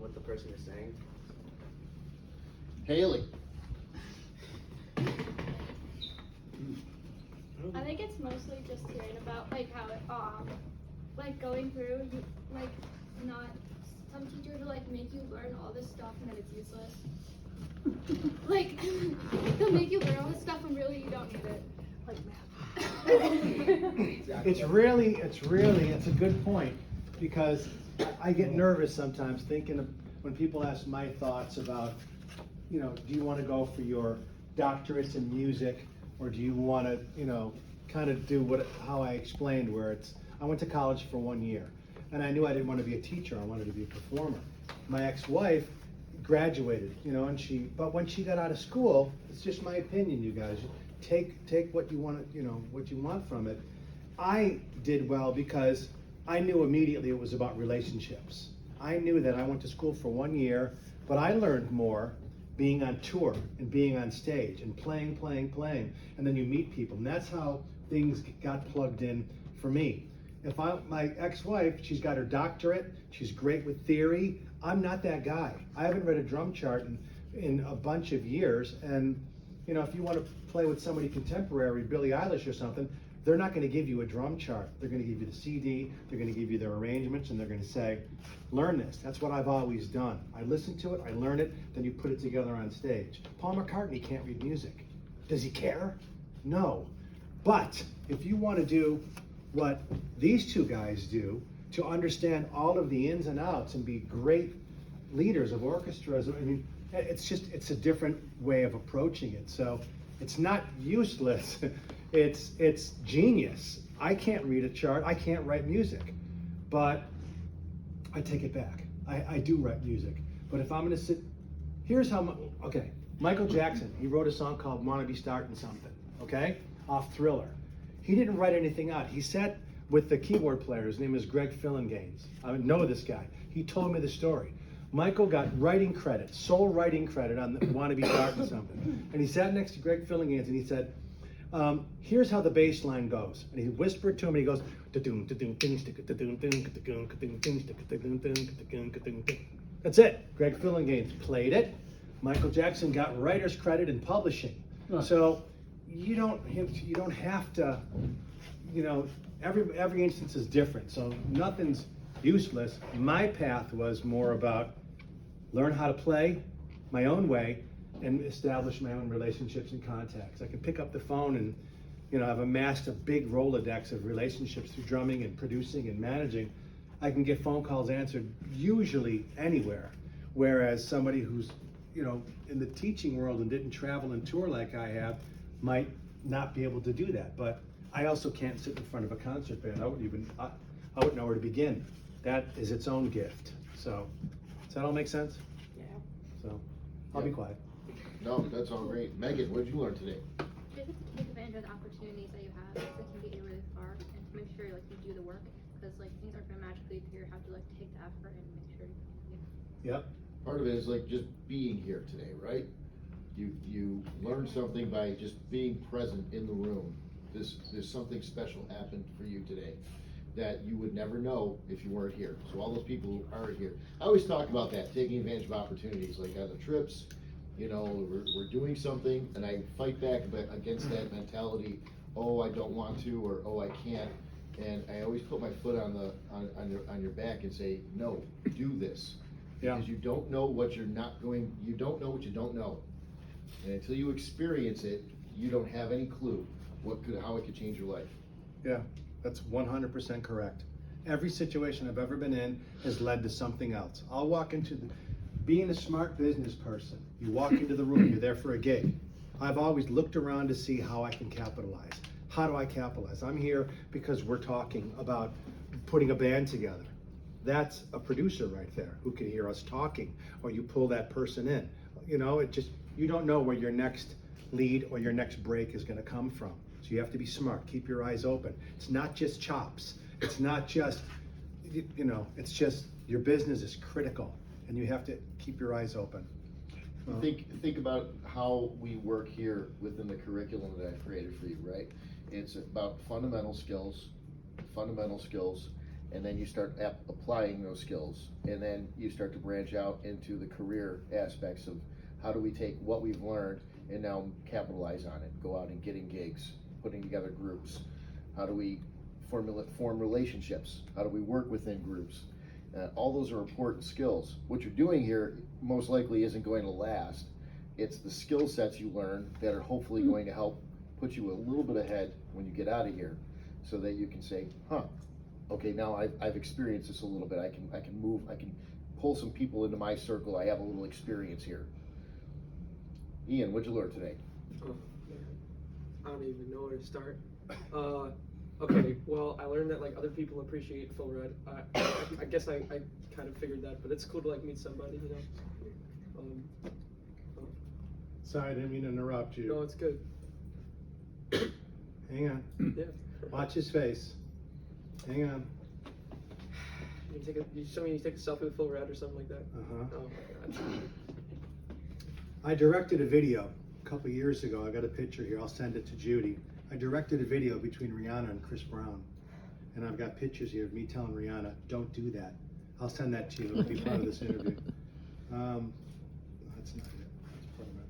what the person is saying. Haley. I think it's mostly just hearing about like how it like going through you like not some teachers will like make you learn all this stuff and then it's useless. Like they'll make you learn all this stuff and really you don't need it. Like math. Exactly. It's a good point, because I get nervous sometimes thinking of when people ask my thoughts about, do you want to go for your doctorates in music, or do you want to, kind of do how I explained, where I went to college for 1 year, and I knew I didn't want to be a teacher, I wanted to be a performer. My ex-wife graduated, but when she got out of school, it's just my opinion, you guys, take what you want, what you want from it. I did well because I knew immediately it was about relationships. I knew that I went to school for 1 year, but I learned more being on tour and being on stage and playing, and then you meet people, and that's how things got plugged in for me. My ex-wife, she's got her doctorate, she's great with theory. I'm not that guy. I haven't read a drum chart in a bunch of years, and if you want to play with somebody contemporary, Billie Eilish or something, they're not going to give you a drum chart. They're going to give you the CD, they're going to give you their arrangements, and they're going to say, learn this. That's what I've always done. I listen to it, I learn it, then you put it together on stage. Paul McCartney can't read music. Does he care? No. But if you want to do what these two guys do, to understand all of the ins and outs and be great leaders of orchestras, I mean, it's a different way of approaching it. So it's not useless. It's genius. I can't read a chart. I can't write music, but I take it back. I do write music. But if I'm going to here's how. Okay, Michael Jackson. He wrote a song called "Wanna Be Startin' Something." Okay, off Thriller. He didn't write anything out. He sat with the keyboard player. His name is Greg Fillinganes. I know this guy. He told me the story. Michael got writing credit, sole writing credit on the "Wanna Be Startin' Something," and he sat next to Greg Fillinganes and he said, here's how the bass line goes. And he whispered to him, and he goes, that's it. Greg Fillinganes played it. Michael Jackson got writer's credit in publishing. So you don't have to, every instance is different. So nothing's useless. My path was more about learn how to play my own way and establish my own relationships and contacts. I can pick up the phone and, I've amassed a big Rolodex of relationships through drumming and producing and managing. I can get phone calls answered usually anywhere. Whereas somebody who's, in the teaching world and didn't travel and tour like I have might not be able to do that. But I also can't sit in front of a concert band. I wouldn't know where to begin. That is its own gift. So, does that all make sense? Yeah. So, I'll be quiet. No, that's all great. Megan, what did you learn today? Just to take advantage of the opportunities that you have, so you can get you really far, and to make sure you do the work, because things aren't gonna magically appear. You have to take the effort and make sure. Yep. Part of it is just being here today, right? You learn something by just being present in the room. There's something special happened for you today that you would never know if you weren't here. So all those people who are here, I always talk about that, taking advantage of opportunities, like on the trips. We're doing something, and I fight back against that mentality. Oh, I don't want to, or oh, I can't. And I always put my foot on your back and say, no, do this. Yeah. Because you don't know what you're not going. You don't know what you don't know, and until you experience it, you don't have any clue how it could change your life. Yeah, that's 100% correct. Every situation I've ever been in has led to something else. I'll walk into being a smart business person. You walk into the room, you're there for a gig. I've always looked around to see how I can capitalize. How do I capitalize? I'm here because we're talking about putting a band together. That's a producer right there who can hear us talking, or you pull that person in. You don't know where your next lead or your next break is going to come from. So you have to be smart, keep your eyes open. It's not just chops. It's not just, it's just your business is critical, and you have to keep your eyes open. Think about how we work here within the curriculum that I've created for you, right? It's about fundamental skills, and then you start applying those skills, and then you start to branch out into the career aspects of how do we take what we've learned and now capitalize on it, go out and getting gigs, putting together groups, how do we form relationships, how do we work within groups. All those are important skills. What you're doing here most likely isn't going to last. It's the skill sets you learn that are hopefully going to help put you a little bit ahead when you get out of here, so that you can say, okay, now I've experienced this a little bit. I can move, I can pull some people into my circle. I have a little experience here. Ian, what'd you learn today? Oh, man. I don't even know where to start. Okay, well, I learned that like other people appreciate Phil Rudd. I guess I kind of figured that, but it's cool to like meet somebody, you know. Sorry, I didn't mean to interrupt you. No, it's good. Hang on. Yeah. Watch his face. Hang on. You show me you take a selfie with Phil Rudd or something like that. Uh-huh. Oh my God. I directed a video a couple years ago. I got a picture here. I'll send it to Judy. I directed a video between Rihanna and Chris Brown. And I've got pictures here of me telling Rihanna, don't do that. I'll send that to you. It'll be part of this interview. That's not it. That's part of my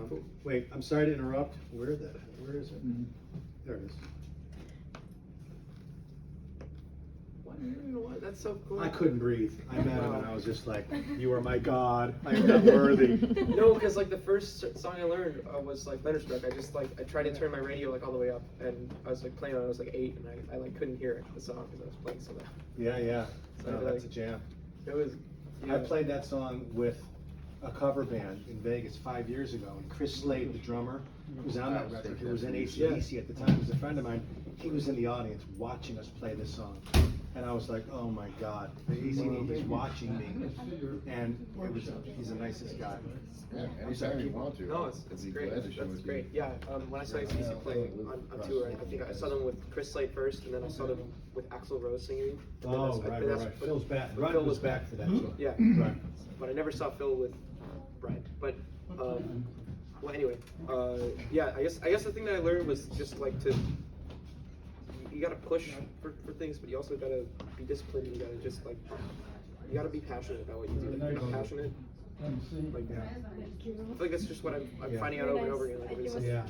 records. Wait, I'm sorry to interrupt. Where is it? There it is. You know what? That's so cool. I couldn't breathe. I met him and I was just like, you are my God. I am not worthy. No, because like the first song I learned was like Thunderstruck. I tried to turn my radio like all the way up, and I was like playing it. I was like 8, and I like couldn't hear the song because I was playing so loud. Yeah. So No, like, that's a jam. It was. Yeah. I played that song with a cover band in Vegas 5 years ago, and Chris Slade, the drummer, was on that record, who was in AC/DC at the time, was a friend of mine. He was in the audience watching us play this song. And I was like, oh my God, he's watching me. And he's the nicest guy. Yeah, anytime you want to. No, it's I'd be great. glad to show That's it to great. you. Yeah, when I saw AC/DC play on tour, I think I saw them with Chris Slade first, and then I saw them with Axl Rose singing. And then Oh, that's- right. Phil's back. Phil Rudd was was back for that too. Yeah, Right. but I never saw Phil with Brad. But well, anyway, yeah. I guess the thing that I learned was just like you gotta push for things, but you also gotta be disciplined. And you gotta just like you gotta be passionate about what you do. Like, if you're not passionate, like I feel like that's just what I'm finding out over and over again. Like, it's like, Yeah.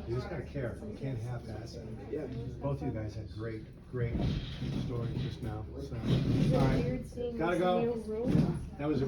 You just gotta care. You can't half-ass it. yeah. Both of you guys had great stories just now. So, Is it all right. weird seeing Gotta this go. new room? That was a real